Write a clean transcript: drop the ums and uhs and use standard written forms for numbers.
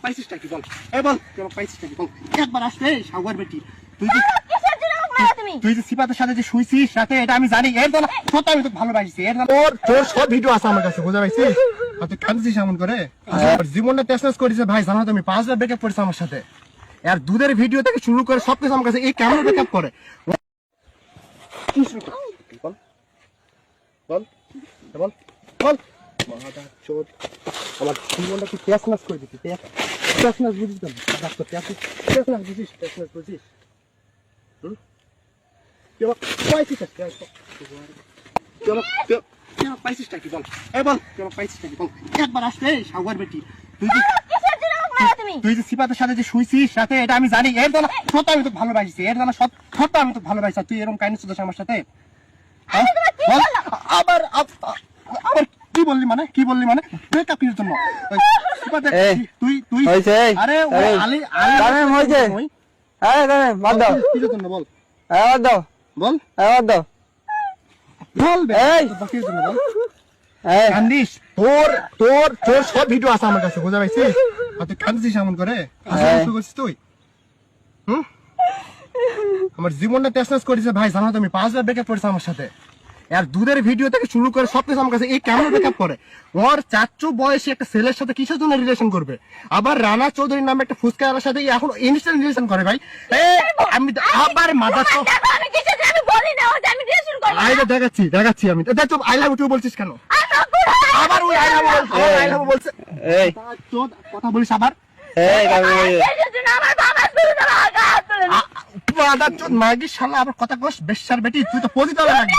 পাইছিসটা কি বল? এই বল তুই আমাকে পাইছিসটা কি বল? একবার আসবে সাগর বেটি, তুই যে সিপাতের সাথে যে শুইছিস সাথে, এটা আমি জানি। এর জন্য সত্যি আমি তোকে ভালোবাসি। এর জন্য তোর সব ভিডিও আছে আমার কাছে, বুঝতে পারছিস? আর তুই কাঁদছিস এমন করে, জীবনটা টেস্ট করেছে ভাই। জানো তুমি 5বার ব্রেকআপ করেছে আমার সাথে। আর দুধের ভিডিও থেকে শুরু করে সবকিছু আমার কাছে। এই কেমন ব্রেকআপ করে বল বল বল বল। আমার জীবনটা তুই টেস্ট নাচ করে দিচ্ছিস। টেস্ট নাচ বুঝিস না? ডাক্তার টেস্ট নাচ বুঝিস? টেস্ট নাচ বুঝিস? পাইছিসটা কি বল? এই বল তুই আমাকে পাইছিসটা কি বল? একবার আসবে সাগর বেটি, তুই যে সিপাতের সাথে যে শুইছিস সাথে, এটা আমি জানি। এর জন্য সত্যি আমি তোকে ভালোবাসি। এর জন্য সত্যি আমি তোকে ভালোবাসি। তুই এরকম কাহিনী শুধু আমার সাথে আবার আবার কি বললি মানে? কি বললি মানে? ব্রেকআপ কিসের জন্য? তুই তুই আরে আলী হয়েছে কিসের জন্য বল? দাও বল দাও বল কিসের জন্য বল? কান্দিস? তোর তোর তোর সব ভিডিও আছে আমার কাছে, বুঝতে পারছিস? আর তুই কান্দিস এমন করে, হাসি করছিস তুই। আমার জীবনটা টেস্ট করেছে ভাই। জানো তুমি 5বার ব্রেকআপ করেছে আমার সাথে। আর দুধের ভিডিও থেকে শুরু করে সবকিছু আমার কাছে। এই কেমন ব্রেকআপ করে? ওর চাচু বয়সী একটা ছেলের সাথে কিসের জন্য রিলেশন করবে? আবার রানা চৌধুরীর নামে একটা ফুচকাওয়ালার সাথে এখন ইনস্ট্যান্ট রিলেশন করে ভাই। আমি আবার মাথা তো দেখাচ্ছি দেখাচ্ছি আমি। আই লাভ ইউ বলছিস কেন? আবার ওই আই লাভ বলছে। কথা বলিস আবার? মাগি শালা আবার কথা কস বেশ্যার বেটি। তুই তো পতিত লাগবি।